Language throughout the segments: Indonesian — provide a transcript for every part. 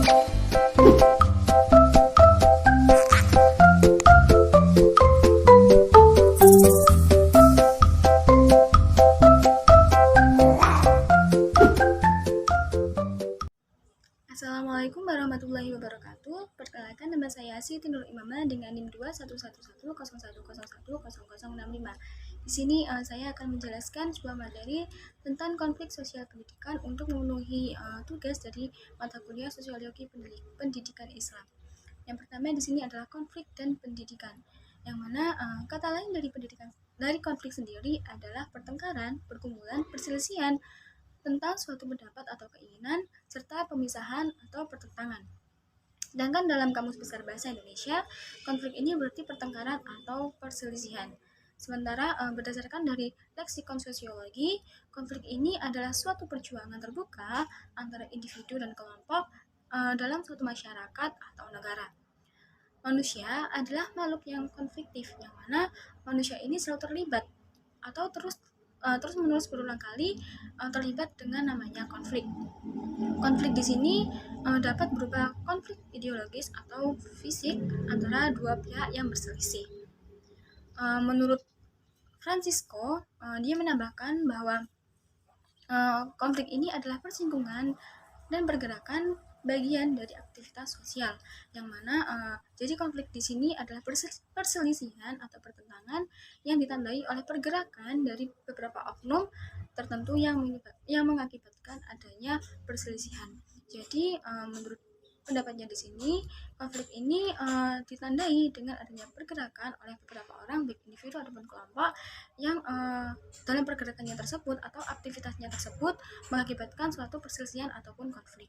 Assalamualaikum warahmatullahi wabarakatuh. Perkenalkan, nama saya Siti Nur Imamah dengan NIM 2111011000065. Di sini saya akan menjelaskan sebuah materi tentang konflik sosial pendidikan untuk memenuhi tugas dari mata kuliah Sosiologi Pendidikan Islam. Yang pertama di sini adalah konflik dan pendidikan. Yang mana kata lain dari konflik sendiri adalah pertengkaran, pergumulan, perselisihan tentang suatu pendapat atau keinginan, serta pemisahan atau pertentangan. Sedangkan dalam Kamus Besar Bahasa Indonesia, konflik ini berarti pertengkaran atau perselisihan. Sementara berdasarkan dari leksikon sosiologi, konflik ini adalah suatu perjuangan terbuka antara individu dan kelompok dalam suatu masyarakat atau negara. Manusia adalah makhluk yang konfliktif, yang mana manusia ini selalu terlibat atau terus-menerus berulang kali terlibat dengan namanya konflik. Konflik di sini dapat berupa konflik ideologis atau fisik antara dua pihak yang berselisih. Menurut Francisco, dia menambahkan bahwa konflik ini adalah persinggungan dan pergerakan bagian dari aktivitas sosial, yang mana jadi konflik di sini adalah perselisihan atau pertentangan yang ditandai oleh pergerakan dari beberapa oknum tertentu yang mengakibatkan adanya perselisihan. Jadi menurut pendapatnya di sini, konflik ini ditandai dengan adanya pergerakan oleh beberapa orang, baik individu ataupun kelompok, yang dalam pergerakannya tersebut atau aktivitasnya tersebut mengakibatkan suatu perselisihan ataupun konflik.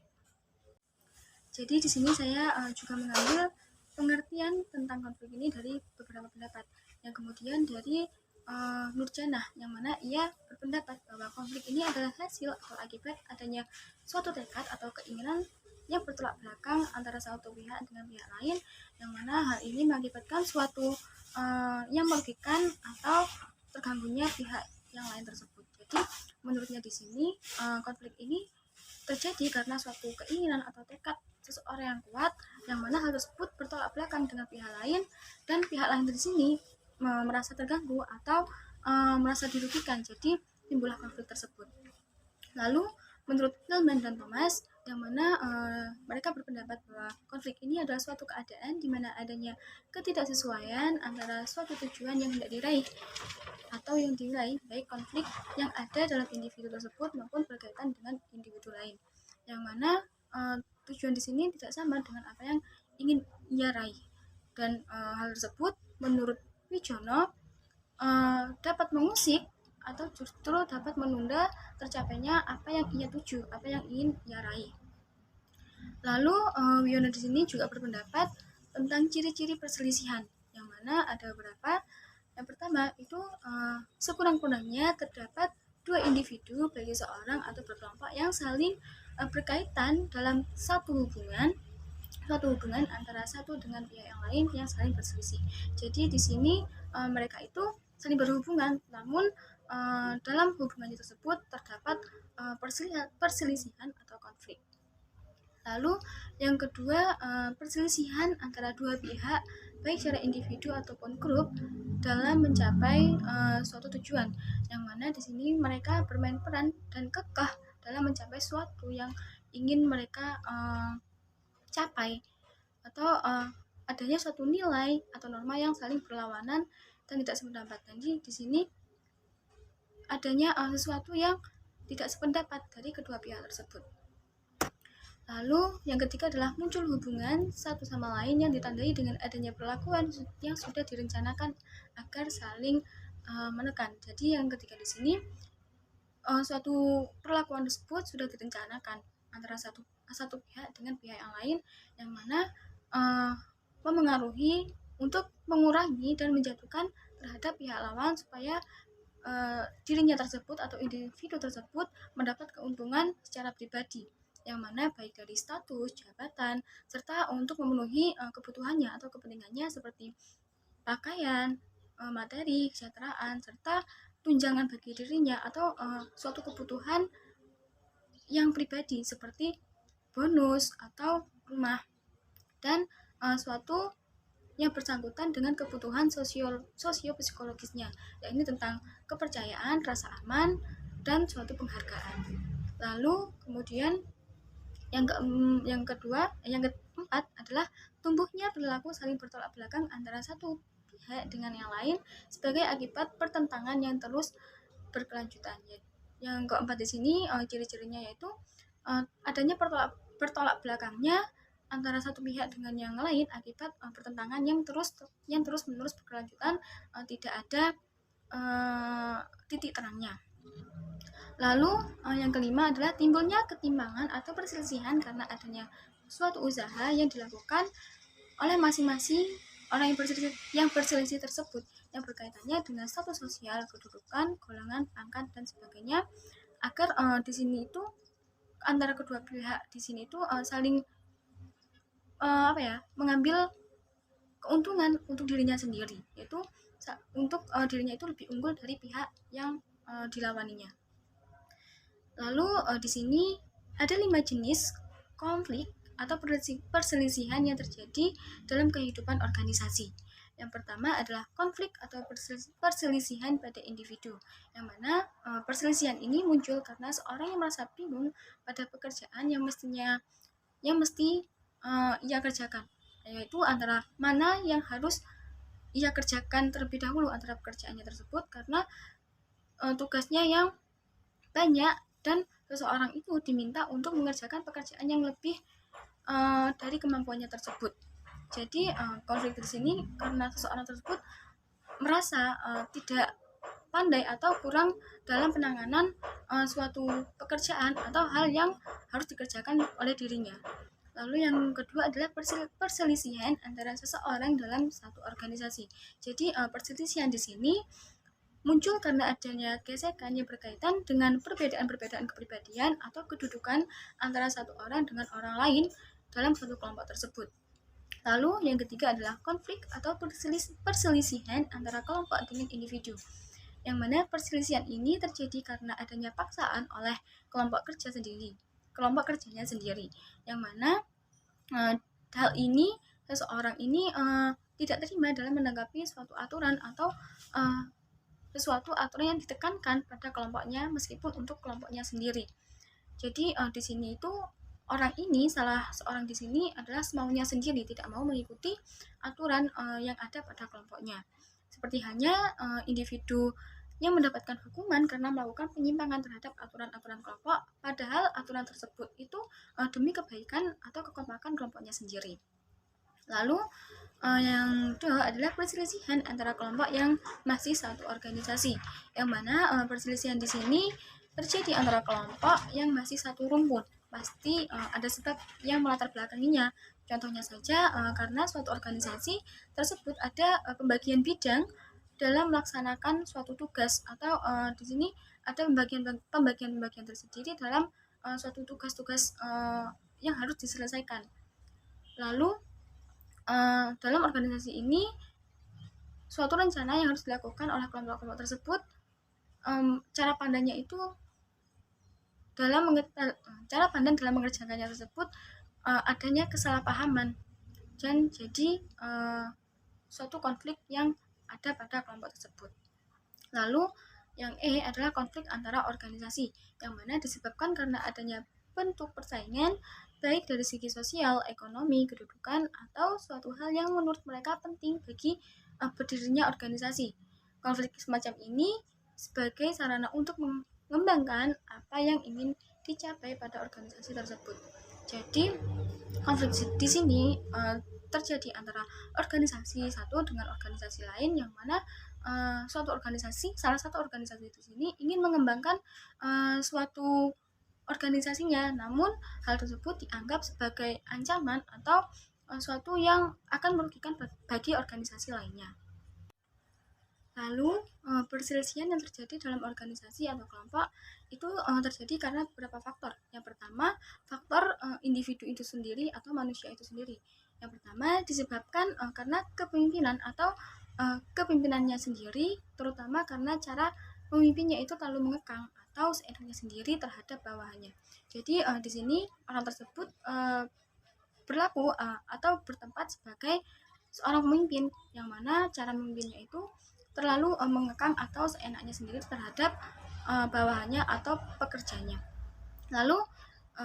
Jadi di sini saya juga mengambil pengertian tentang konflik ini dari beberapa pendapat. Yang kemudian dari Nurjanah, yang mana ia berpendapat bahwa konflik ini adalah hasil atau akibat adanya suatu tekad atau keinginan yang bertolak belakang antara satu pihak dengan pihak lain, yang mana hal ini mengakibatkan suatu yang merugikan atau terganggunya pihak yang lain tersebut. Jadi menurutnya di sini konflik ini terjadi karena suatu keinginan atau tekad seseorang yang kuat, yang mana hal tersebut bertolak belakang dengan pihak lain, dan pihak lain di sini merasa terganggu atau merasa dirugikan, jadi timbullah konflik tersebut. Lalu menurut Hillman dan Thomas, yang mana mereka berpendapat bahwa konflik ini adalah suatu keadaan di mana adanya ketidaksesuaian antara suatu tujuan yang hendak diraih atau yang diraih, baik konflik yang ada dalam individu tersebut maupun berkaitan dengan individu lain, yang mana tujuan di sini tidak sama dengan apa yang ingin ia raih. Dan hal tersebut menurut Wijono dapat mengusik atau justru dapat menunda tercapainya apa yang ia tuju, apa yang ingin ia raih. Lalu Wiono di sini juga berpendapat tentang ciri-ciri perselisihan, yang mana ada beberapa. Yang pertama itu sekurang-kurangnya terdapat dua individu bagi seorang atau berkelompok yang saling berkaitan dalam suatu hubungan antara satu dengan pihak yang lain yang saling berselisih. Jadi di sini mereka itu saling berhubungan, namun dalam hubungannya tersebut terdapat perselisihan atau konflik. Lalu yang kedua, perselisihan antara dua pihak baik secara individu ataupun grup dalam mencapai suatu tujuan, yang mana di sini mereka bermain peran dan kekeh dalam mencapai suatu yang ingin mereka capai, atau adanya suatu nilai atau norma yang saling berlawanan dan tidak sependapat. Jadi di sini adanya sesuatu yang tidak sependapat dari kedua pihak tersebut. Lalu yang ketiga adalah muncul hubungan satu sama lain yang ditandai dengan adanya perlakuan yang sudah direncanakan agar saling menekan. Jadi yang ketiga di sini suatu perlakuan tersebut sudah direncanakan antara satu pihak dengan pihak yang lain, yang mana memengaruhi untuk mengurangi dan menjatuhkan terhadap pihak lawan supaya dirinya tersebut atau individu tersebut mendapat keuntungan secara pribadi, yang mana baik dari status, jabatan, serta untuk memenuhi kebutuhannya atau kepentingannya seperti pakaian, materi, kesejahteraan, serta tunjangan bagi dirinya atau suatu kebutuhan yang pribadi seperti bonus atau rumah, dan suatu yang bersangkutan dengan kebutuhan sosio-psikologisnya, yakni tentang kepercayaan, rasa aman, dan suatu penghargaan. Lalu kemudian yang keempat adalah tumbuhnya perilaku saling bertolak belakang antara satu pihak dengan yang lain sebagai akibat pertentangan yang terus berkelanjutan. Yang keempat di sini ciri-cirinya yaitu adanya bertolak belakangnya antara satu pihak dengan yang lain akibat pertentangan yang terus menerus berkelanjutan, tidak ada titik terangnya. Lalu yang kelima adalah timbulnya ketimpangan atau perselisihan karena adanya suatu usaha yang dilakukan oleh masing-masing orang yang berselisih tersebut yang berkaitannya dengan status sosial, kedudukan, golongan, pangkat, dan sebagainya, agar di sini itu antara kedua pihak di sini itu saling mengambil keuntungan untuk dirinya sendiri, yaitu untuk dirinya itu lebih unggul dari pihak yang dilawaninya. Lalu di sini ada 5 jenis konflik atau perselisihan yang terjadi dalam kehidupan organisasi. Yang pertama adalah konflik atau perselisihan pada individu, yang mana perselisihan ini muncul karena seorang yang merasa bingung pada pekerjaan yang mesti ia kerjakan, yaitu antara mana yang harus ia kerjakan terlebih dahulu antara pekerjaannya tersebut, karena tugasnya yang banyak dan seseorang itu diminta untuk mengerjakan pekerjaan yang lebih dari kemampuannya tersebut. Jadi konflik di sini karena seseorang tersebut merasa tidak pandai atau kurang dalam penanganan suatu pekerjaan atau hal yang harus dikerjakan oleh dirinya. Lalu yang kedua adalah perselisihan antara seseorang dalam satu organisasi. Jadi perselisihan di sini muncul karena adanya gesekan yang berkaitan dengan perbedaan kepribadian atau kedudukan antara satu orang dengan orang lain dalam suatu kelompok tersebut. Lalu yang ketiga adalah konflik atau perselisihan antara kelompok dengan individu, yang mana perselisihan ini terjadi karena adanya paksaan oleh kelompok kerjanya sendiri, yang mana hal ini seseorang ini tidak terima dalam menanggapi suatu aturan atau sesuatu aturan yang ditekankan pada kelompoknya meskipun untuk kelompoknya sendiri. Jadi di sini itu salah seorang di sini adalah semaunya sendiri, tidak mau mengikuti aturan yang ada pada kelompoknya. Seperti hanya individu yang mendapatkan hukuman karena melakukan penyimpangan terhadap aturan-aturan kelompok, padahal aturan tersebut itu demi kebaikan atau kekompakan kelompoknya sendiri. Lalu yang kedua adalah perselisihan antara kelompok yang masih satu organisasi, yang mana perselisihan di sini terjadi antara kelompok yang masih satu rumpun. Pasti ada sebab yang melatar belakanginya. Contohnya saja karena suatu organisasi tersebut ada pembagian bidang dalam melaksanakan suatu tugas, atau di sini ada pembagian tersendiri dalam suatu tugas-tugas yang harus diselesaikan. Lalu dalam organisasi ini suatu rencana yang harus dilakukan oleh kelompok-kelompok tersebut, cara pandangnya itu dalam mengerjakannya tersebut adanya kesalahpahaman dan jadi suatu konflik yang ada pada kelompok tersebut. Lalu yang E adalah konflik antara organisasi, yang mana disebabkan karena adanya bentuk persaingan baik dari segi sosial, ekonomi, kedudukan, atau suatu hal yang menurut mereka penting bagi berdirinya organisasi. Konflik semacam ini sebagai sarana untuk mengembangkan apa yang ingin dicapai pada organisasi tersebut. Jadi konflik di sini terjadi antara organisasi satu dengan organisasi lain, yang mana salah satu organisasi di sini ingin mengembangkan suatu organisasinya, namun hal tersebut dianggap sebagai ancaman atau suatu yang akan merugikan bagi organisasi lainnya. Lalu perselisihan yang terjadi dalam organisasi atau kelompok itu terjadi karena beberapa faktor. Yang pertama, faktor individu itu sendiri atau manusia itu sendiri. Yang pertama disebabkan karena kepemimpinan atau kepimpinannya sendiri, terutama karena cara pemimpinnya itu terlalu mengekang atau seenaknya sendiri terhadap bawahannya. Jadi di sini orang tersebut berlaku atau bertempat sebagai seorang pemimpin, yang mana cara memimpinnya itu terlalu mengekang atau seenaknya sendiri terhadap bawahannya atau pekerjanya. Lalu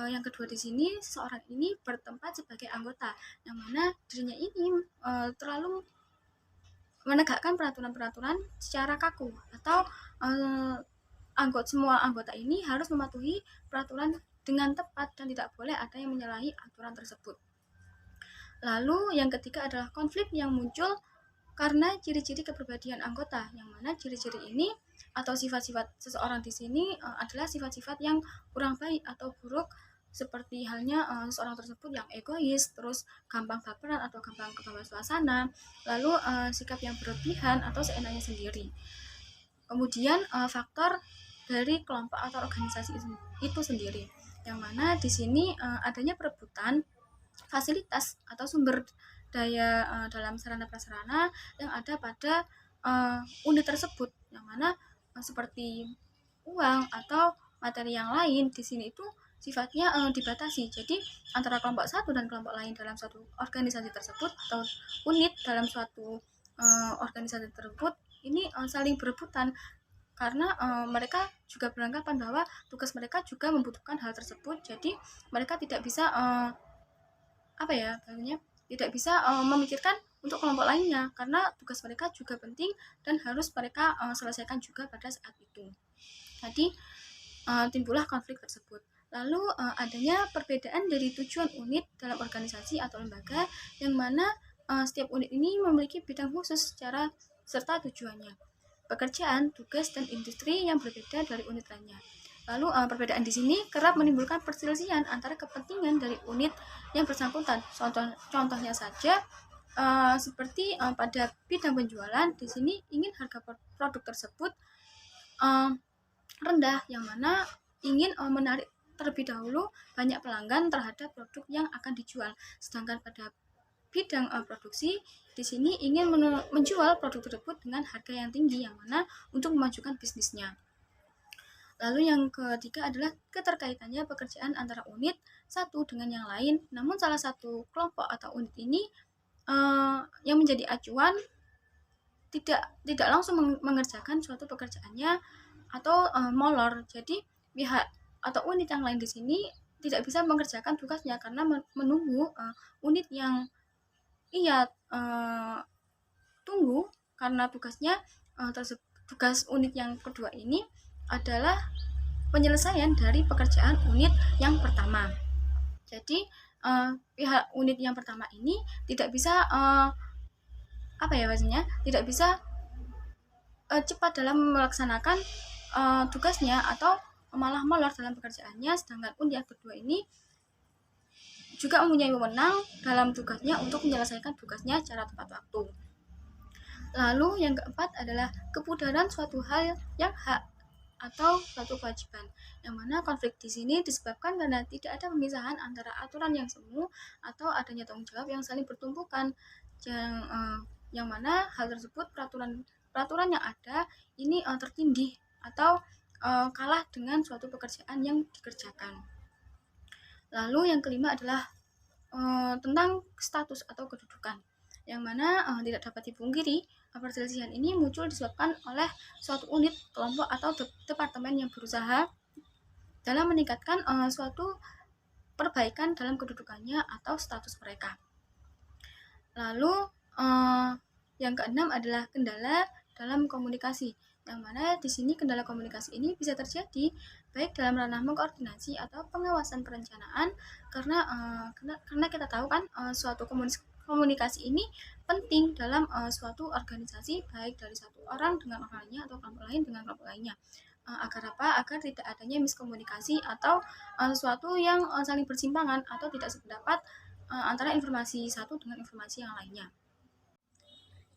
yang kedua di sini, seseorang ini bertempat sebagai anggota, yang mana dirinya ini terlalu menegakkan peraturan-peraturan secara kaku, atau semua anggota ini harus mematuhi peraturan dengan tepat dan tidak boleh ada yang menyalahi aturan tersebut. Lalu yang ketiga adalah konflik yang muncul karena ciri-ciri kepribadian anggota, yang mana ciri-ciri ini atau sifat-sifat seseorang di sini adalah sifat-sifat yang kurang baik atau buruk, seperti halnya seseorang tersebut yang egois, terus gampang baperan atau gampang kebawa suasana, lalu sikap yang berlebihan atau seenaknya sendiri. Kemudian faktor dari kelompok atau organisasi itu sendiri, yang mana di sini adanya perebutan fasilitas atau sumber daya dalam sarana prasarana yang ada pada unit tersebut, yang mana seperti uang atau materi yang lain di sini itu sifatnya dibatasi. Jadi antara kelompok satu dan kelompok lain dalam suatu organisasi tersebut atau unit dalam suatu organisasi tersebut ini saling berebutan, karena mereka juga beranggapan bahwa tugas mereka juga membutuhkan hal tersebut. Jadi mereka tidak bisa tidak bisa memikirkan untuk kelompok lainnya, karena tugas mereka juga penting dan harus mereka selesaikan juga pada saat itu. Jadi timbullah konflik tersebut. Lalu adanya perbedaan dari tujuan unit dalam organisasi atau lembaga, yang mana setiap unit ini memiliki bidang khusus secara serta tujuannya, pekerjaan, tugas, dan industri yang berbeda dari unit lainnya. Lalu perbedaan di sini kerap menimbulkan perselisihan antara kepentingan dari unit yang bersangkutan. Contohnya saja seperti pada bidang penjualan, di sini ingin harga produk tersebut rendah, yang mana ingin menarik terlebih dahulu banyak pelanggan terhadap produk yang akan dijual. Sedangkan pada bidang produksi, di sini ingin menjual produk tersebut dengan harga yang tinggi, yang mana untuk memajukan bisnisnya. Lalu yang ketiga adalah keterkaitannya pekerjaan antara unit satu dengan yang lain, namun salah satu kelompok atau unit ini yang menjadi acuan tidak langsung mengerjakan suatu pekerjaannya atau molor. Jadi pihak atau unit yang lain di sini tidak bisa mengerjakan tugasnya karena menunggu unit yang ia tunggu, karena tugasnya tugas unit yang kedua ini adalah penyelesaian dari pekerjaan unit yang pertama. Jadi pihak unit yang pertama ini tidak bisa tidak bisa cepat dalam melaksanakan tugasnya atau malah molor dalam pekerjaannya, sedangkan unit yang kedua ini juga mempunyai wewenang dalam tugasnya untuk menyelesaikan tugasnya secara tepat waktu. Lalu yang keempat adalah kemudaran suatu hal yang hak atau suatu kewajiban, yang mana konflik di sini disebabkan karena tidak ada pemisahan antara aturan yang semu atau adanya tanggung jawab yang saling bertumpukan, yang mana hal tersebut peraturan yang ada ini tertindih atau kalah dengan suatu pekerjaan yang dikerjakan. Lalu yang kelima adalah tentang status atau kedudukan, yang mana tidak dapat dipungkiri perselisihan ini muncul disebabkan oleh suatu unit, kelompok, atau departemen yang berusaha dalam meningkatkan suatu perbaikan dalam kedudukannya atau status mereka. Lalu yang keenam adalah kendala dalam komunikasi, yang mana di sini kendala komunikasi ini bisa terjadi baik dalam ranah mengkoordinasi atau pengawasan perencanaan, karena kita tahu kan suatu komunikasi ini penting dalam suatu organisasi, baik dari satu orang dengan orang lainnya atau kelompok lain dengan kelompok lainnya. Agar tidak adanya miskomunikasi atau sesuatu yang saling bersimpangan atau tidak sependapat antara informasi satu dengan informasi yang lainnya.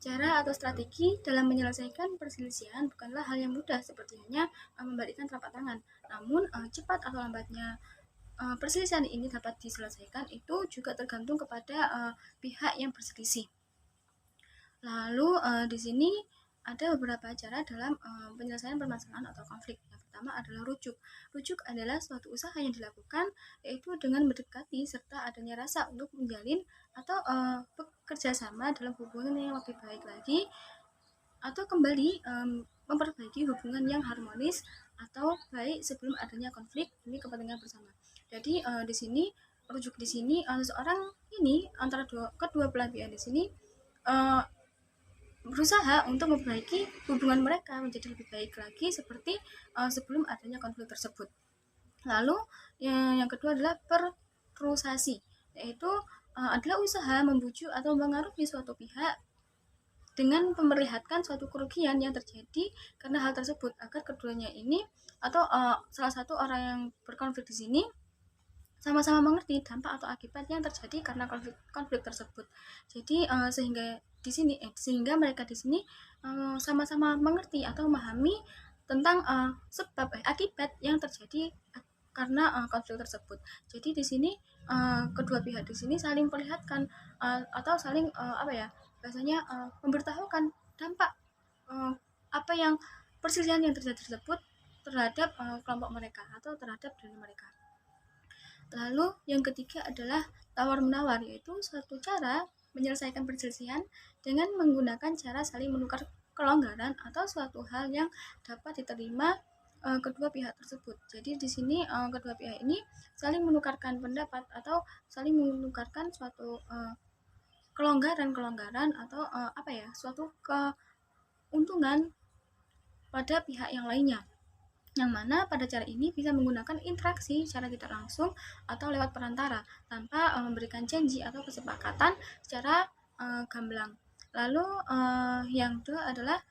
Cara atau strategi dalam menyelesaikan perselisihan bukanlah hal yang mudah, seperti hanya membalikkan telapak tangan. Namun cepat atau lambatnya perselisihan ini dapat diselesaikan itu juga tergantung kepada pihak yang berselisih. Lalu di sini ada beberapa cara dalam penyelesaian permasalahan atau konflik. Yang pertama adalah rujuk. Rujuk adalah suatu usaha yang dilakukan yaitu dengan mendekati serta adanya rasa untuk menjalin atau bekerja sama dalam hubungan yang lebih baik lagi, atau kembali memperbaiki hubungan yang harmonis atau baik sebelum adanya konflik demi kepentingan bersama. Jadi di sini rujuk di sini seseorang ini antara kedua belah pihak di sini uh, berusaha untuk memperbaiki hubungan mereka menjadi lebih baik lagi seperti sebelum adanya konflik tersebut. Lalu yang kedua adalah persuasi, yaitu adalah usaha membujuk atau mengaruhi suatu pihak dengan memperlihatkan suatu kerugian yang terjadi karena hal tersebut agar keduanya ini atau salah satu orang yang berkonflik di sini sama-sama mengerti dampak atau akibat yang terjadi karena konflik tersebut. Jadi sehingga mereka di sini sama-sama mengerti atau memahami tentang sebab akibat yang terjadi karena konflik tersebut. Jadi di sini kedua pihak di sini saling perlihatkan atau saling biasanya memberitahukan dampak apa yang perselisihan yang terjadi tersebut terhadap kelompok mereka atau terhadap diri mereka. Lalu yang ketiga adalah tawar-menawar, yaitu suatu cara menyelesaikan perselisihan dengan menggunakan cara saling menukar kelonggaran atau suatu hal yang dapat diterima kedua pihak tersebut. Jadi di sini kedua pihak ini saling menukarkan pendapat atau saling menukarkan suatu kelonggaran atau suatu keuntungan pada pihak yang lainnya, yang mana pada cara ini bisa menggunakan interaksi secara tidak langsung atau lewat perantara tanpa memberikan janji atau kesepakatan secara gamblang. Lalu yang kedua adalah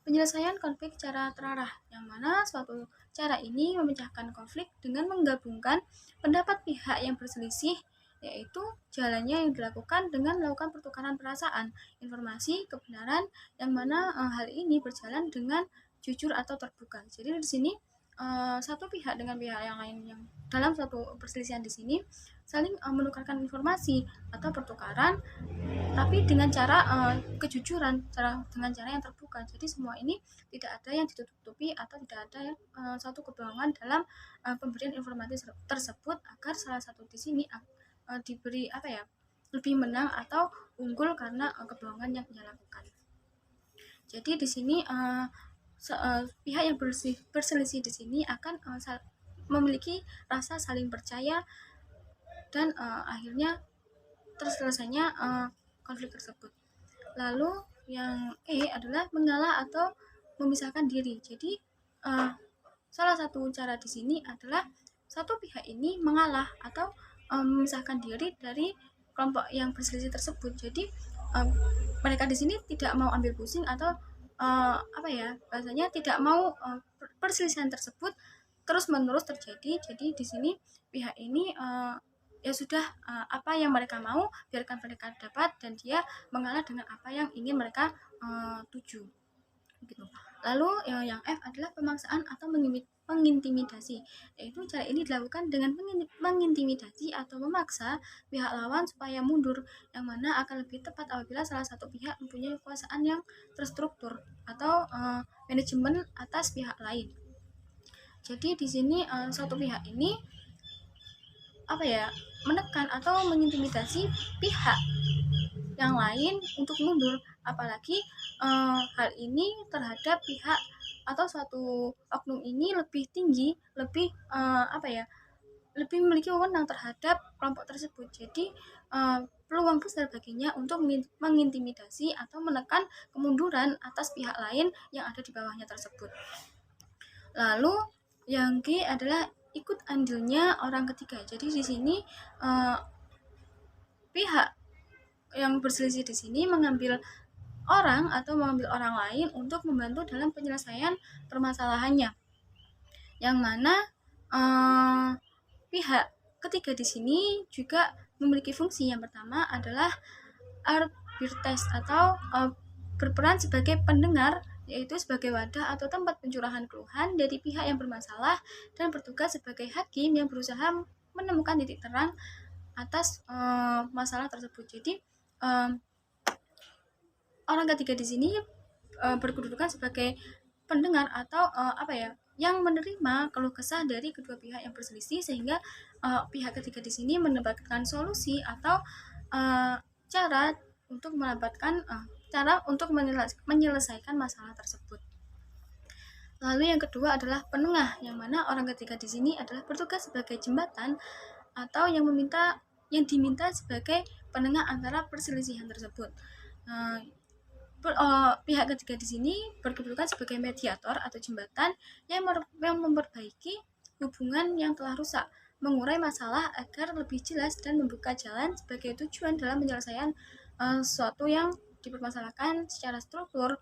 penyelesaian konflik secara terarah, yang mana suatu cara ini memecahkan konflik dengan menggabungkan pendapat pihak yang berselisih, yaitu jalannya yang dilakukan dengan melakukan pertukaran perasaan, informasi, kebenaran, yang mana hal ini berjalan dengan jujur atau terbuka. Jadi di sini satu pihak dengan pihak yang lain yang dalam suatu perselisihan di sini saling menukarkan informasi atau pertukaran, tapi dengan cara kejujuran, dengan cara yang terbuka. Jadi semua ini tidak ada yang ditutupi atau tidak ada suatu kebohongan dalam pemberian informasi tersebut agar salah satu di sini diberi lebih menang atau unggul karena kebohongan yang ia lakukan. Jadi di sini pihak yang berselisih di sini akan memiliki rasa saling percaya dan akhirnya terselesainya konflik tersebut. Lalu yang adalah mengalah atau memisahkan diri. Jadi salah satu cara di sini adalah satu pihak ini mengalah atau memisahkan diri dari kelompok yang berselisih tersebut. Jadi mereka di sini tidak mau ambil pusing atau bahasanya tidak mau perselisihan tersebut terus-menerus terjadi. Jadi di sini pihak ini ya sudah apa yang mereka mau biarkan mereka dapat dan dia mengalah dengan apa yang ingin mereka tuju gitu. Lalu yang F adalah pemaksaan atau mengintimidasi, yaitu cara ini dilakukan dengan mengintimidasi atau memaksa pihak lawan supaya mundur, yang mana akan lebih tepat apabila salah satu pihak mempunyai kekuasaan yang terstruktur atau manajemen atas pihak lain. Jadi di sini suatu pihak ini menekan atau mengintimidasi pihak yang lain untuk mundur, apalagi hal ini terhadap pihak atau suatu oknum ini lebih tinggi, lebih lebih memiliki wewenang terhadap kelompok tersebut. Jadi peluang besar baginya untuk mengintimidasi atau menekan kemunduran atas pihak lain yang ada di bawahnya tersebut. Lalu yang G adalah ikut andilnya orang ketiga. Jadi di sini pihak yang berselisih di sini mengambil orang lain untuk membantu dalam penyelesaian permasalahannya, yang mana pihak ketiga di sini juga memiliki fungsi. Yang pertama adalah arbiters atau berperan sebagai pendengar, yaitu sebagai wadah atau tempat pencurahan keluhan dari pihak yang bermasalah, dan bertugas sebagai hakim yang berusaha menemukan titik terang atas masalah tersebut. Jadi orang ketiga di sini berkedudukan sebagai pendengar atau yang menerima keluh kesah dari kedua pihak yang berselisih, sehingga pihak ketiga di sini mendapatkan solusi atau cara untuk mendapatkan cara untuk menyelesaikan masalah tersebut. Lalu yang kedua adalah penengah, yang mana orang ketiga di sini adalah bertugas sebagai jembatan atau yang diminta sebagai penengah antara perselisihan tersebut. Pihak ketiga di sini berkedudukan sebagai mediator atau jembatan yang memperbaiki hubungan yang telah rusak, mengurai masalah agar lebih jelas dan membuka jalan sebagai tujuan dalam penyelesaian sesuatu yang dipermasalahkan secara struktur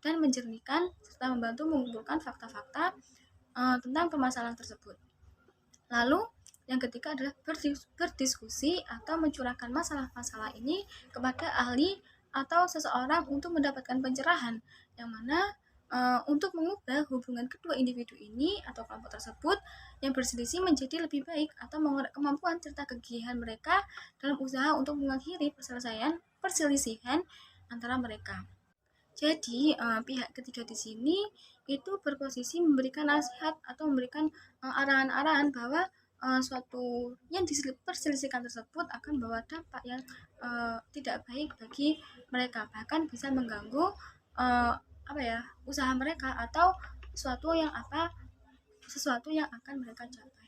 dan menjernihkan serta membantu mengumpulkan fakta-fakta tentang permasalahan tersebut. Lalu yang ketiga adalah berdiskusi atau mencurahkan masalah-masalah ini kepada ahli atau seseorang untuk mendapatkan pencerahan, yang mana untuk mengubah hubungan kedua individu ini atau kelompok tersebut yang berselisih menjadi lebih baik, atau mengurangi kemampuan serta kegigihan mereka dalam usaha untuk mengakhiri perselisihan antara mereka. Jadi pihak ketiga di sini itu berposisi memberikan nasihat atau memberikan arahan-arahan bahwa suatu yang diperselisihkan tersebut akan membawa dampak yang tidak baik bagi mereka, bahkan bisa mengganggu usaha mereka atau sesuatu yang akan mereka capai.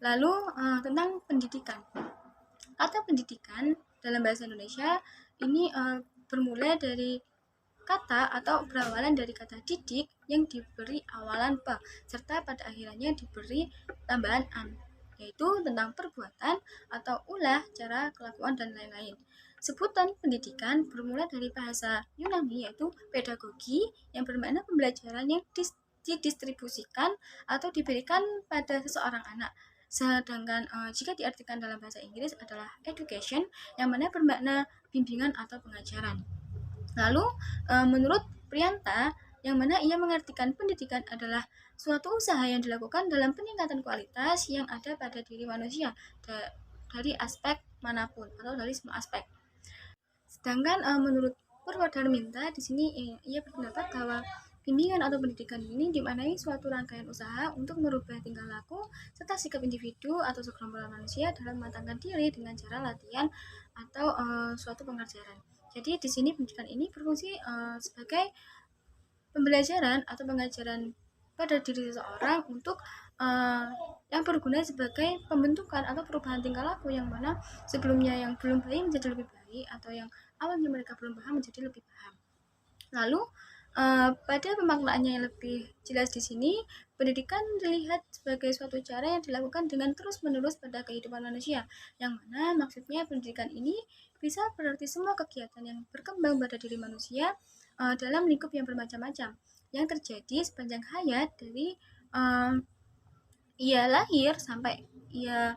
Lalu tentang pendidikan. Kata pendidikan dalam bahasa Indonesia ini bermula dari kata atau berawalan dari kata didik yang diberi awalan pe, serta pada akhirnya diberi tambahan an, yaitu tentang perbuatan atau ulah, cara, kelakuan, dan lain-lain. Sebutan pendidikan bermula dari bahasa Yunani yaitu pedagogi, yang bermakna pembelajaran yang didistribusikan atau diberikan pada seseorang anak. Sedangkan jika diartikan dalam bahasa Inggris adalah education, yang mana bermakna bimbingan atau pengajaran. Lalu menurut Prianta, yang mana ia mengartikan pendidikan adalah suatu usaha yang dilakukan dalam peningkatan kualitas yang ada pada diri manusia dari aspek manapun atau dari semua aspek. Sedangkan menurut Purwadarminta di sini ia berpendapat bahwa bimbingan atau pendidikan ini dimaknai suatu rangkaian usaha untuk merubah tingkah laku serta sikap individu atau segerombolan manusia dalam mematangkan diri dengan cara latihan atau suatu pengajaran. Jadi di sini pendidikan ini berfungsi sebagai pembelajaran atau pengajaran pada diri seseorang untuk yang berguna sebagai pembentukan atau perubahan tingkah laku yang mana sebelumnya yang belum baik menjadi lebih baik, atau yang awalnya mereka belum paham menjadi lebih paham. Lalu pada pemaknaannya yang lebih jelas di sini, pendidikan dilihat sebagai suatu cara yang dilakukan dengan terus-menerus pada kehidupan manusia, yang mana maksudnya pendidikan ini bisa berarti semua kegiatan yang berkembang pada diri manusia dalam lingkup yang bermacam-macam yang terjadi sepanjang hayat dari ia lahir sampai ia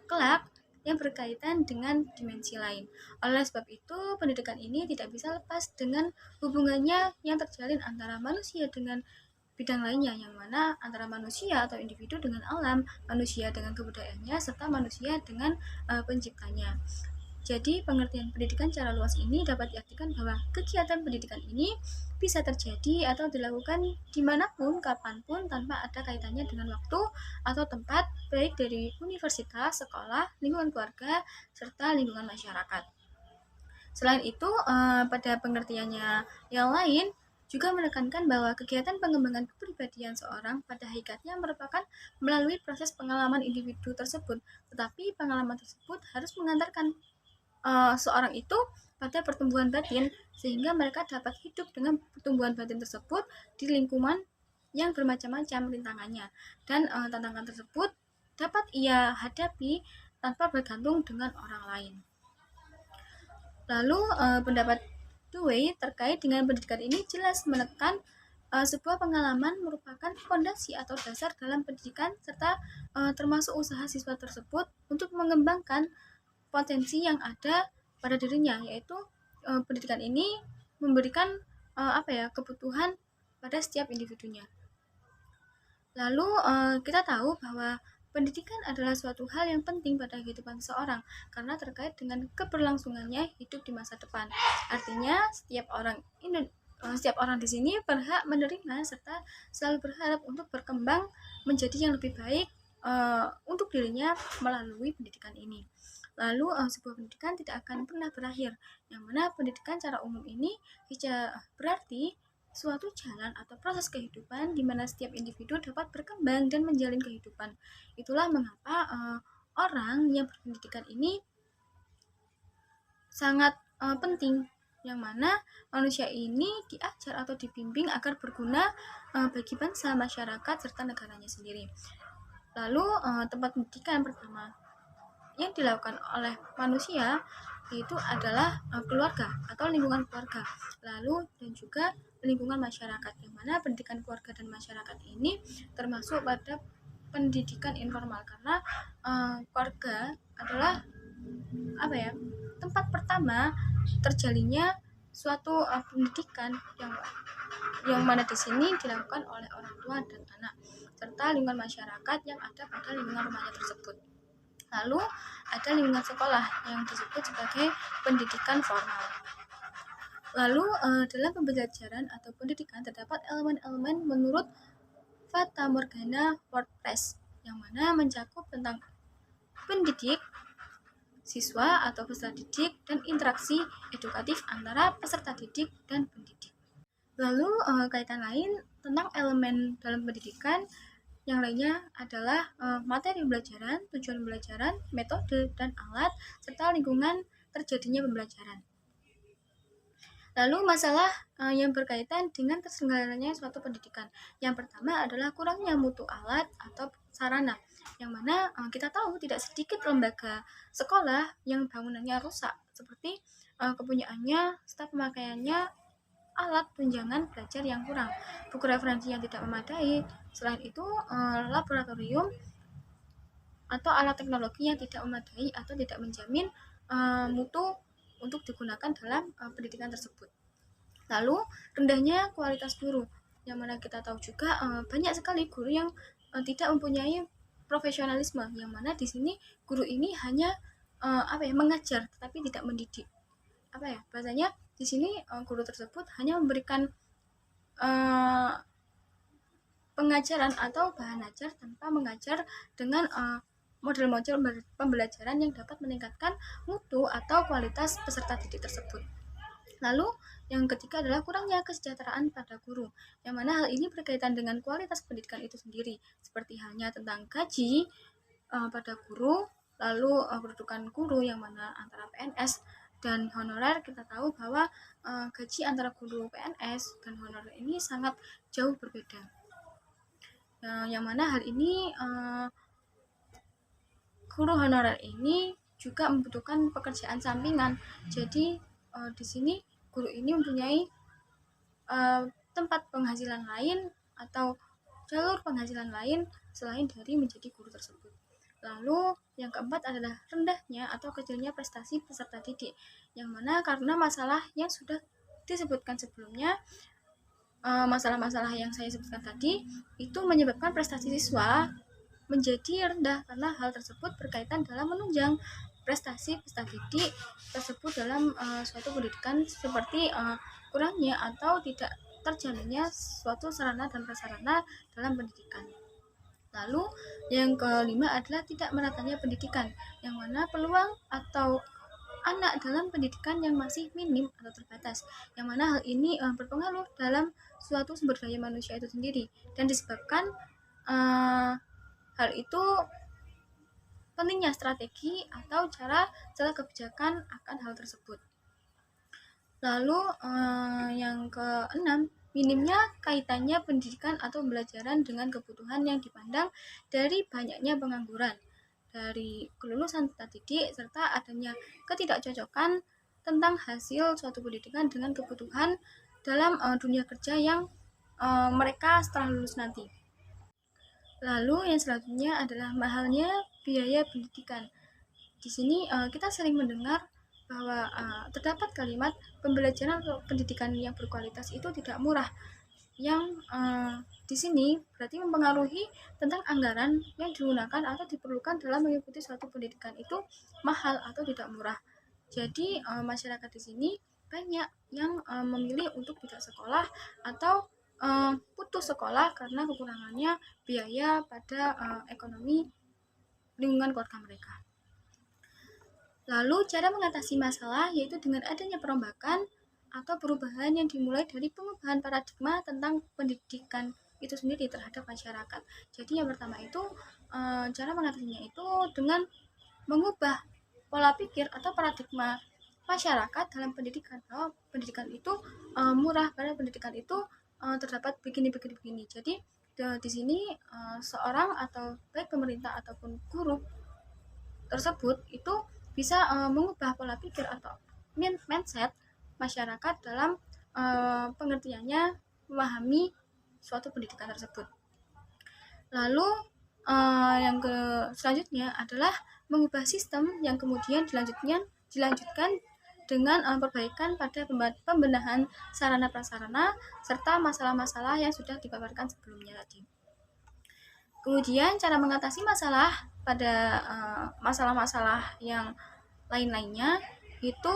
kelak, yang berkaitan dengan dimensi lain. Oleh sebab itu, pendidikan ini tidak bisa lepas dengan hubungannya yang terjalin antara manusia dengan bidang lainnya, yang mana antara manusia atau individu dengan alam, manusia dengan kebudayaannya, serta manusia dengan penciptanya. Jadi, pengertian pendidikan secara luas ini dapat diartikan bahwa kegiatan pendidikan ini bisa terjadi atau dilakukan dimanapun, kapanpun, tanpa ada kaitannya dengan waktu atau tempat, baik dari universitas, sekolah, lingkungan keluarga, serta lingkungan masyarakat. Selain itu, pada pengertiannya yang lain, juga menekankan bahwa kegiatan pengembangan kepribadian seorang pada hakikatnya merupakan melalui proses pengalaman individu tersebut, tetapi pengalaman tersebut harus mengantarkan seorang itu pada pertumbuhan batin, sehingga mereka dapat hidup dengan pertumbuhan batin tersebut di lingkungan yang bermacam-macam rintangannya, dan tantangan tersebut dapat ia hadapi tanpa bergantung dengan orang lain. Lalu pendapat Dewey terkait dengan pendidikan ini jelas menekan sebuah pengalaman merupakan fondasi atau dasar dalam pendidikan, serta termasuk usaha siswa tersebut untuk mengembangkan potensi yang ada pada dirinya, yaitu pendidikan ini memberikan kebutuhan pada setiap individunya. Lalu kita tahu bahwa pendidikan adalah suatu hal yang penting pada kehidupan seseorang karena terkait dengan keberlangsungannya hidup di masa depan. Artinya setiap orang setiap orang di sini berhak menerima serta selalu berharap untuk berkembang menjadi yang lebih baik untuk dirinya melalui pendidikan ini. Lalu sebuah pendidikan tidak akan pernah berakhir, yang mana pendidikan secara umum ini berarti suatu jalan atau proses kehidupan di mana setiap individu dapat berkembang dan menjalin kehidupan. Itulah mengapa orang yang berpendidikan ini sangat penting, yang mana manusia ini diajar atau dibimbing agar berguna bagi bangsa, masyarakat, serta negaranya sendiri. Lalu tempat pendidikan pertama yang dilakukan oleh manusia itu adalah keluarga atau lingkungan keluarga, lalu dan juga lingkungan masyarakat, yang mana pendidikan keluarga dan masyarakat ini termasuk pada pendidikan informal, karena keluarga adalah tempat pertama terjalinnya suatu pendidikan yang mana di sini dilakukan oleh orang tua dan anak, serta lingkungan masyarakat yang ada pada lingkungan rumahnya tersebut. Lalu ada lingkungan sekolah yang disebut sebagai pendidikan formal. Lalu dalam pembelajaran atau pendidikan terdapat elemen-elemen menurut Fata Morgana WordPress, yang mana mencakup tentang pendidik, siswa atau peserta didik, dan interaksi edukatif antara peserta didik dan pendidik. Lalu kaitan lain tentang elemen dalam pendidikan yang lainnya adalah materi pembelajaran, tujuan pembelajaran, metode dan alat, serta lingkungan terjadinya pembelajaran. Lalu masalah yang berkaitan dengan terselenggaranya suatu pendidikan. Yang pertama adalah kurangnya mutu alat atau sarana, yang mana kita tahu tidak sedikit lembaga sekolah yang bangunannya rusak, seperti kepunyaannya, staf pemakaiannya, alat tunjangan belajar yang kurang, buku referensi yang tidak memadai. Selain itu, laboratorium atau alat teknologi yang tidak memadai atau tidak menjamin mutu untuk digunakan dalam pendidikan tersebut. Lalu, rendahnya kualitas guru, yang mana kita tahu juga banyak sekali guru yang tidak mempunyai profesionalisme, yang mana di sini guru ini hanya mengajar tetapi tidak mendidik. Bahasanya di sini guru tersebut hanya memberikan pengajaran atau bahan ajar tanpa mengajar dengan model-model pembelajaran yang dapat meningkatkan mutu atau kualitas peserta didik tersebut. Lalu yang ketiga adalah kurangnya kesejahteraan pada guru, yang mana hal ini berkaitan dengan kualitas pendidikan itu sendiri, seperti halnya tentang gaji pada guru, lalu kedudukan guru yang mana antara PNS dan honorer. Kita tahu bahwa gaji antara guru PNS dan honorer ini sangat jauh berbeda, yang mana hal ini guru honorer ini juga membutuhkan pekerjaan sampingan. Jadi di sini guru ini mempunyai tempat penghasilan lain atau jalur penghasilan lain selain dari menjadi guru tersebut. Lalu yang keempat adalah rendahnya atau kecilnya prestasi peserta didik, yang mana karena masalah yang sudah disebutkan sebelumnya, masalah-masalah yang saya sebutkan tadi itu menyebabkan prestasi siswa menjadi rendah, karena hal tersebut berkaitan dalam menunjang prestasi peserta didik tersebut dalam suatu pendidikan, seperti kurangnya atau tidak terjaminnya suatu sarana dan prasarana dalam pendidikan. Lalu yang kelima adalah tidak meratanya pendidikan, yang mana peluang atau anak dalam pendidikan yang masih minim atau terbatas, yang mana hal ini berpengaruh dalam suatu sumber daya manusia itu sendiri, dan disebabkan hal itu pentingnya strategi atau cara kebijakan akan hal tersebut. Lalu yang keenam, minimnya kaitannya pendidikan atau pembelajaran dengan kebutuhan yang dipandang dari banyaknya pengangguran, dari kelulusan peserta didik, serta adanya ketidakcocokan tentang hasil suatu pendidikan dengan kebutuhan dalam dunia kerja yang mereka setelah lulus nanti. Lalu yang selanjutnya adalah mahalnya biaya pendidikan. Di sini kita sering mendengar bahwa terdapat kalimat pembelajaran atau pendidikan yang berkualitas itu tidak murah, yang di sini berarti mempengaruhi tentang anggaran yang digunakan atau diperlukan dalam mengikuti suatu pendidikan itu mahal atau tidak murah. Jadi masyarakat di sini banyak yang memilih untuk tidak sekolah atau putus sekolah karena kekurangannya biaya pada ekonomi lingkungan keluarga mereka. Lalu cara mengatasi masalah yaitu dengan adanya perombakan atau perubahan yang dimulai dari pengubahan paradigma tentang pendidikan itu sendiri terhadap masyarakat. Jadi yang pertama itu cara mengatasinya itu dengan mengubah pola pikir atau paradigma masyarakat dalam pendidikan. Bahwa pendidikan itu murah, karena pendidikan itu terdapat begini. Jadi di sini seorang atau baik pemerintah ataupun guru tersebut itu bisa mengubah pola pikir atau mindset masyarakat dalam pengertiannya memahami suatu pendidikan tersebut. Lalu yang selanjutnya adalah mengubah sistem yang kemudian dilanjutkan dengan perbaikan pada pembenahan sarana prasarana serta masalah-masalah yang sudah dipaparkan sebelumnya tadi. Kemudian cara mengatasi masalah pada masalah-masalah yang lain-lainnya itu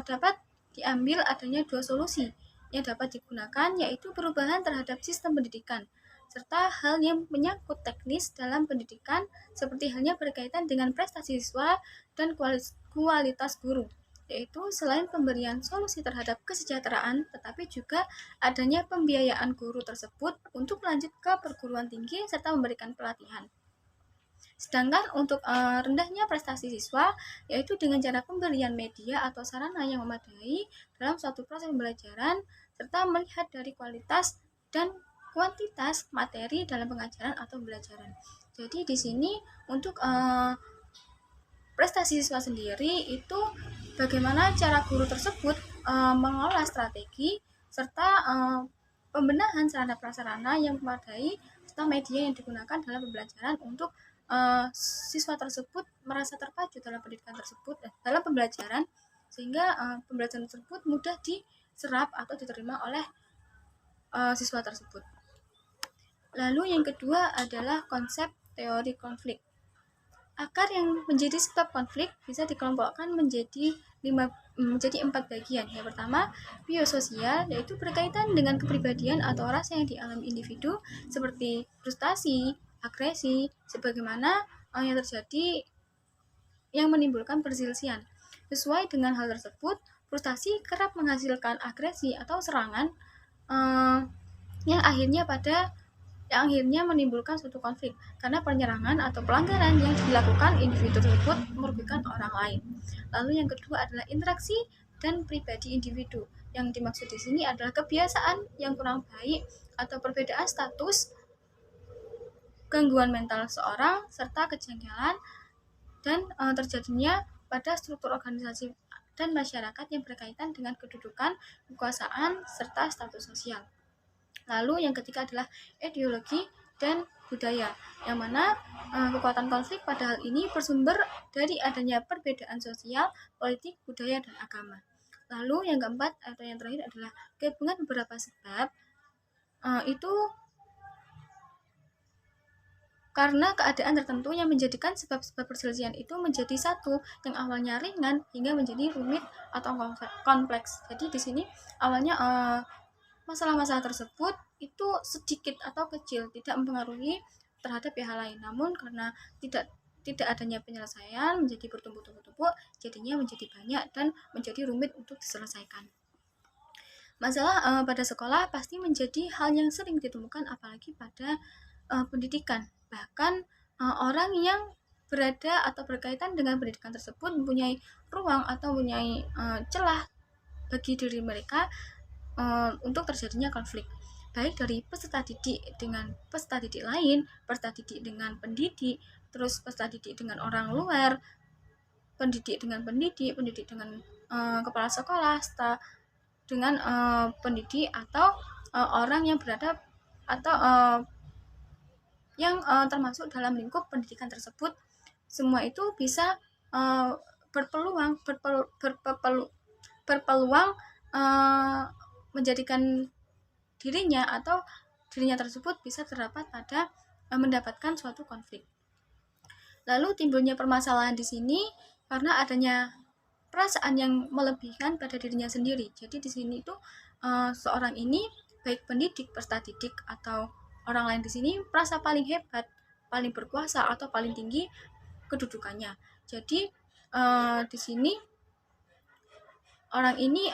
dapat diambil adanya dua solusi yang dapat digunakan, yaitu perubahan terhadap sistem pendidikan serta hal yang menyangkut teknis dalam pendidikan seperti halnya berkaitan dengan prestasi siswa dan kualitas guru, yaitu selain pemberian solusi terhadap kesejahteraan tetapi juga adanya pembiayaan guru tersebut untuk lanjut ke perguruan tinggi serta memberikan pelatihan. Sedangkan untuk rendahnya prestasi siswa yaitu dengan cara pemberian media atau sarana yang memadai dalam suatu proses pembelajaran serta melihat dari kualitas dan kuantitas materi dalam pengajaran atau pembelajaran. Jadi di sini untuk prestasi siswa sendiri itu bagaimana cara guru tersebut mengolah strategi serta pembenahan sarana prasarana yang memadai serta media yang digunakan dalam pembelajaran untuk siswa tersebut merasa terpacu dalam pendidikan tersebut dalam pembelajaran sehingga pembelajaran tersebut mudah diserap atau diterima oleh siswa tersebut. Lalu yang kedua adalah konsep teori konflik. Akar yang menjadi sebab konflik bisa dikelompokkan menjadi 4 bagian. Yang pertama, biososial, yaitu berkaitan dengan kepribadian atau rasa yang dialami individu seperti frustasi, agresi, sebagaimana yang terjadi yang menimbulkan perselisihan. Sesuai dengan hal tersebut, frustasi kerap menghasilkan agresi atau serangan yang akhirnya menimbulkan suatu konflik karena penyerangan atau pelanggaran yang dilakukan individu tersebut merugikan orang lain. Lalu yang kedua adalah interaksi dan pribadi individu. Yang dimaksud di sini adalah kebiasaan yang kurang baik atau perbedaan status, gangguan mental seorang serta kejanggalan dan terjadinya pada struktur organisasi dan masyarakat yang berkaitan dengan kedudukan, kekuasaan serta status sosial. Lalu yang ketiga adalah ideologi dan budaya, yang mana kekuatan konflik pada hal ini bersumber dari adanya perbedaan sosial, politik, budaya, dan agama. Lalu yang keempat atau yang terakhir adalah gabungan beberapa sebab, itu karena keadaan tertentu yang menjadikan sebab-sebab perselisihan itu menjadi satu yang awalnya ringan hingga menjadi rumit atau kompleks. Jadi di sini awalnya masalah-masalah tersebut itu sedikit atau kecil, tidak mempengaruhi terhadap pihak lain. Namun karena tidak adanya penyelesaian menjadi bertumpuk-tumpuk, jadinya menjadi banyak dan menjadi rumit untuk diselesaikan. Masalah pada sekolah pasti menjadi hal yang sering ditemukan apalagi pada pendidikan. Bahkan orang yang berada atau berkaitan dengan pendidikan tersebut mempunyai ruang atau mempunyai celah bagi diri mereka untuk terjadinya konflik, baik dari peserta didik dengan peserta didik lain, peserta didik dengan pendidik, terus peserta didik dengan orang luar, pendidik dengan kepala sekolah, dengan pendidik atau orang yang berada atau yang termasuk dalam lingkup pendidikan tersebut. Semua itu bisa berpeluang menjadikan dirinya tersebut bisa terdapat pada mendapatkan suatu konflik. Lalu timbulnya permasalahan di sini karena adanya perasaan yang melebihkan pada dirinya sendiri. Jadi di sini itu seorang ini baik pendidik, peserta didik atau orang lain di sini merasa paling hebat, paling berkuasa atau paling tinggi kedudukannya. Jadi di sini orang ini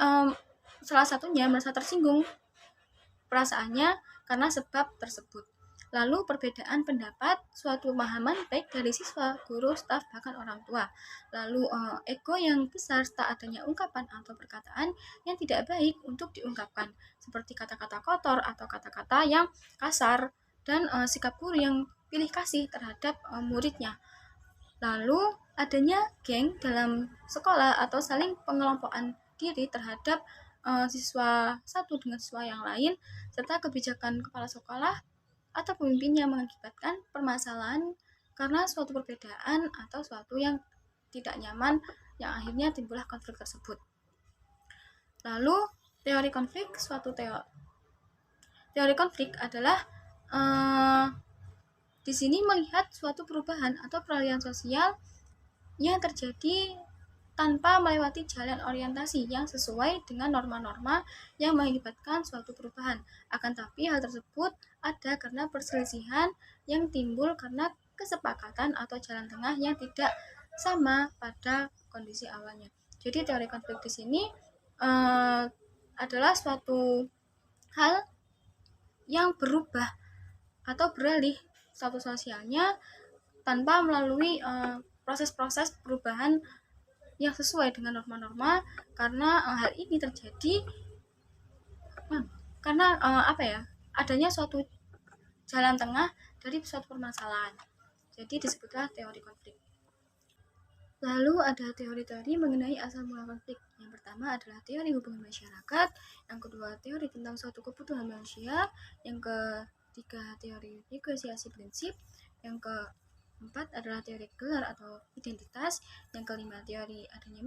salah satunya merasa tersinggung perasaannya karena sebab tersebut. Lalu perbedaan pendapat, suatu pemahaman baik dari siswa, guru, staf, bahkan orang tua. Lalu ego yang besar serta adanya ungkapan atau perkataan yang tidak baik untuk diungkapkan, seperti kata-kata kotor atau kata-kata yang kasar, dan sikap guru yang pilih kasih terhadap muridnya. Lalu adanya geng dalam sekolah atau saling pengelompokan diri terhadap siswa satu dengan siswa yang lain, serta kebijakan kepala sekolah atau pemimpinnya mengakibatkan permasalahan karena suatu perbedaan atau suatu yang tidak nyaman yang akhirnya timbullah konflik tersebut. Lalu teori konflik, teori konflik adalah di sini melihat suatu perubahan atau peralihan sosial yang terjadi tanpa melewati jalan orientasi yang sesuai dengan norma-norma yang mengakibatkan suatu perubahan. Akan tapi hal tersebut ada karena perselisihan yang timbul karena kesepakatan atau jalan tengah yang tidak sama pada kondisi awalnya. Jadi teori konflik di sini adalah suatu hal yang berubah atau beralih status sosialnya tanpa melalui proses-proses perubahan yang sesuai dengan norma-norma, karena hal ini terjadi karena adanya suatu jalan tengah dari suatu permasalahan. Jadi disebutlah teori konflik. Lalu ada teori-teori mengenai asal mula konflik. Yang pertama adalah teori hubungan masyarakat, yang kedua teori tentang suatu kebutuhan manusia, yang ketiga teori negosiasi prinsip, yang keempat adalah teori gelar atau identitas, yang kelima teori adanya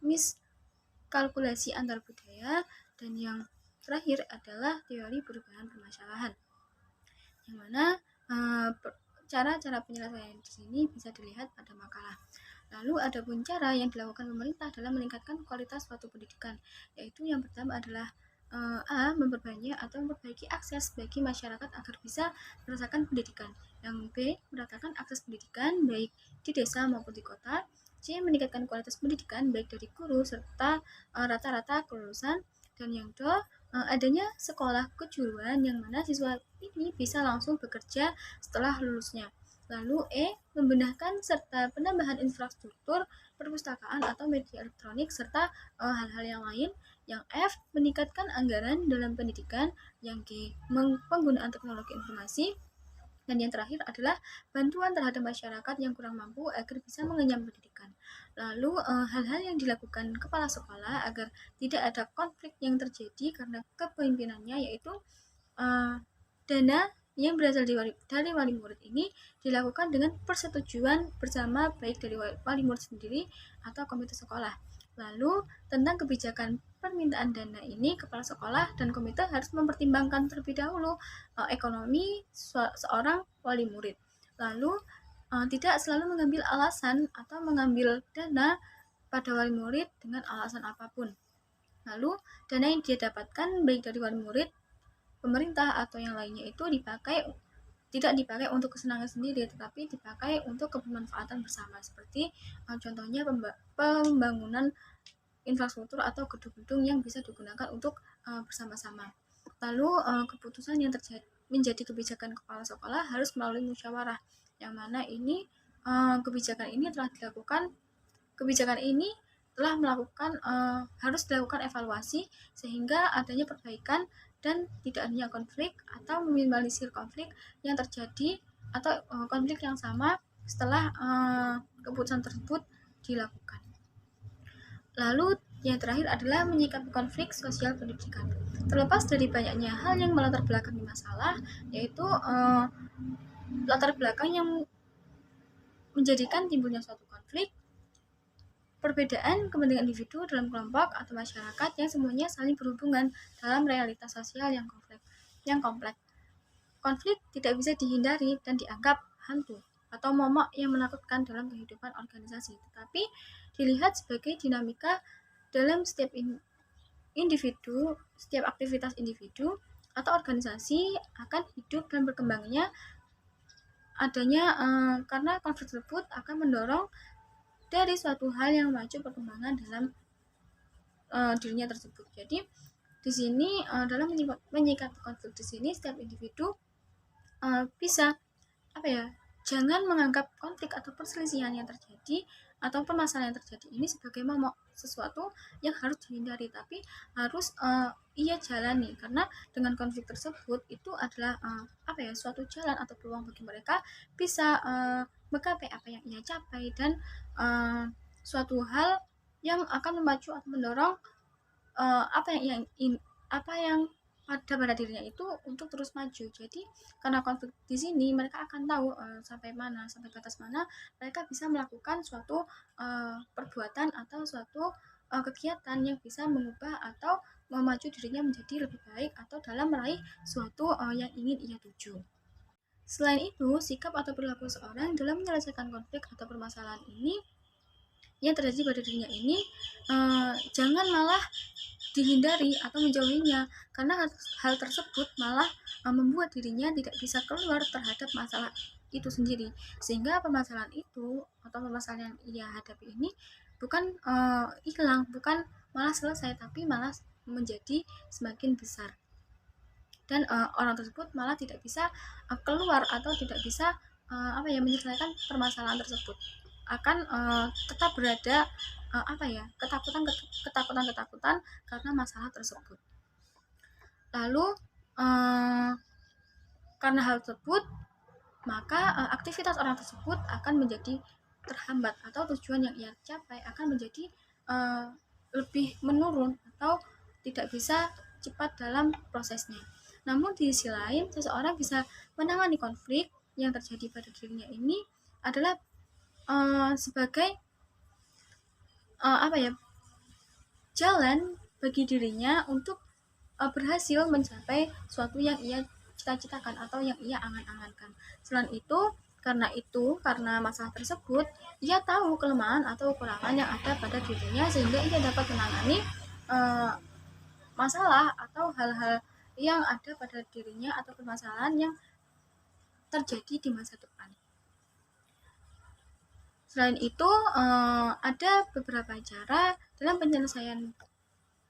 miskalkulasi antar budaya, dan yang terakhir adalah teori perubahan permasalahan. Yang mana cara-cara penyelesaian di sini bisa dilihat pada makalah. Lalu ada pun cara yang dilakukan pemerintah dalam meningkatkan kualitas suatu pendidikan, yaitu yang pertama adalah A. Memperbanyak atau memperbaiki akses bagi masyarakat agar bisa merasakan pendidikan. Yang B. Meratakan akses pendidikan baik di desa maupun di kota. C. Meningkatkan kualitas pendidikan baik dari guru serta rata-rata kelulusan. Dan yang D. Adanya sekolah kejuruan yang mana siswa ini bisa langsung bekerja setelah lulusnya. Lalu E. Membenahkan serta penambahan infrastruktur perpustakaan atau media elektronik serta hal-hal yang lain. Yang F. Meningkatkan anggaran dalam pendidikan. Yang G. Penggunaan teknologi informasi. Dan yang terakhir adalah bantuan terhadap masyarakat yang kurang mampu agar bisa mengenyam pendidikan. Lalu hal-hal yang dilakukan kepala sekolah agar tidak ada konflik yang terjadi karena kepemimpinannya, yaitu dana yang berasal dari wali murid ini dilakukan dengan persetujuan bersama baik dari wali murid sendiri atau komite sekolah. Lalu tentang kebijakan permintaan dana ini, kepala sekolah dan komite harus mempertimbangkan terlebih dahulu ekonomi seorang wali murid. Lalu tidak selalu mengambil alasan atau mengambil dana pada wali murid dengan alasan apapun. Lalu dana yang dia dapatkan baik dari wali murid, pemerintah atau yang lainnya itu tidak dipakai untuk kesenangan sendiri, tetapi dipakai untuk kebermanfaatan bersama, seperti contohnya pembangunan infrastruktur atau gedung-gedung yang bisa digunakan untuk bersama-sama. Lalu keputusan yang menjadi kebijakan kepala sekolah harus melalui musyawarah, yang mana ini kebijakan ini harus dilakukan evaluasi sehingga adanya perbaikan dan tidak adanya konflik atau meminimalisir konflik yang terjadi atau konflik yang sama setelah keputusan tersebut dilakukan. Lalu yang terakhir adalah menyikapi konflik sosial pendidikan. Terlepas dari banyaknya hal yang melatar belakangi masalah, yaitu latar belakang yang menjadikan timbulnya suatu konflik, perbedaan kepentingan individu dalam kelompok atau masyarakat yang semuanya saling berhubungan dalam realitas sosial yang kompleks. Konflik tidak bisa dihindari dan dianggap hantu. atau momok yang menakutkan dalam kehidupan organisasi, tetapi dilihat sebagai dinamika dalam setiap individu, setiap aktivitas individu atau organisasi akan hidup dan berkembangnya adanya karena konflik tersebut akan mendorong dari suatu hal yang maju perkembangan dalam dirinya tersebut. Jadi di sini dalam menyikapi konflik di sini setiap individu bisa jangan menganggap konflik atau perselisihan yang terjadi atau permasalahan yang terjadi ini sebagai momok, sesuatu yang harus dihindari, tapi harus ia jalani, karena dengan konflik tersebut itu adalah suatu jalan atau peluang bagi mereka bisa menggapai apa yang ia capai, dan suatu hal yang akan memacu atau mendorong apa yang pada dirinya itu untuk terus maju. Jadi karena konflik di sini mereka akan tahu sampai batas mana mereka bisa melakukan suatu perbuatan atau suatu kegiatan yang bisa mengubah atau memacu dirinya menjadi lebih baik atau dalam meraih suatu yang ingin ia tuju. Selain itu, sikap atau perilaku seorang dalam menyelesaikan konflik atau permasalahan ini yang terjadi pada dirinya ini jangan malah dihindari atau menjauhinya, karena hal tersebut malah membuat dirinya tidak bisa keluar terhadap masalah itu sendiri, sehingga permasalahan itu atau permasalahan yang ia hadapi ini bukan hilang, bukan malah selesai, tapi malah menjadi semakin besar, dan orang tersebut malah tidak bisa keluar atau tidak bisa menyelesaikan permasalahan tersebut, akan tetap berada ketakutan karena masalah tersebut. Lalu karena hal tersebut maka aktivitas orang tersebut akan menjadi terhambat atau tujuan yang ia capai akan menjadi lebih menurun atau tidak bisa cepat dalam prosesnya. Namun di sisi lain, seseorang bisa menangani konflik yang terjadi pada dirinya ini adalah sebagai jalan bagi dirinya untuk berhasil mencapai suatu yang ia cita-citakan atau yang ia angan-angankan. Selain itu, karena masalah tersebut, ia tahu kelemahan atau kekurangan yang ada pada dirinya, sehingga ia dapat menangani masalah atau hal-hal yang ada pada dirinya atau permasalahan yang terjadi di masa depan. Selain itu, ada beberapa cara dalam penyelesaian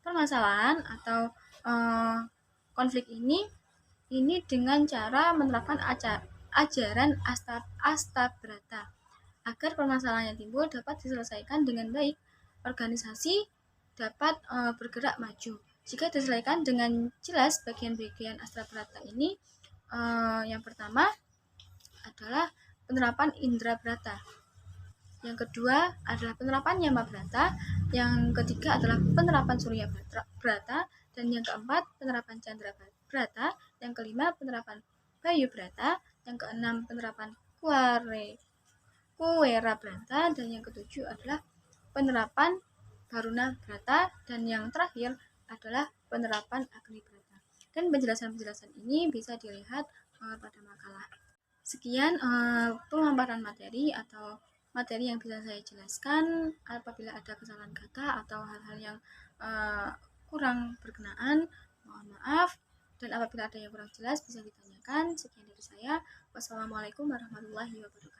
permasalahan atau konflik ini dengan cara menerapkan ajaran Astabrata agar permasalahan yang timbul dapat diselesaikan dengan baik. Organisasi dapat bergerak maju jika diselesaikan dengan jelas. Bagian-bagian Astabrata ini yang pertama adalah penerapan Indrabrata, yang kedua adalah penerapan Yamabrata, yang ketiga adalah penerapan Surya Brata, dan yang keempat penerapan Chandra Brata, yang kelima penerapan Bayu Brata, yang keenam penerapan Kuwera Brata, dan yang ketujuh adalah penerapan Baruna Brata, dan yang terakhir adalah penerapan Agni Brata. Dan penjelasan-penjelasan ini bisa dilihat pada makalah. Sekian pemaparan materi atau materi yang bisa saya jelaskan. Apabila ada kesalahan kata atau hal-hal yang kurang berkenaan, mohon maaf, dan apabila ada yang kurang jelas bisa ditanyakan. Sekian dari saya. Wassalamualaikum warahmatullahi wabarakatuh.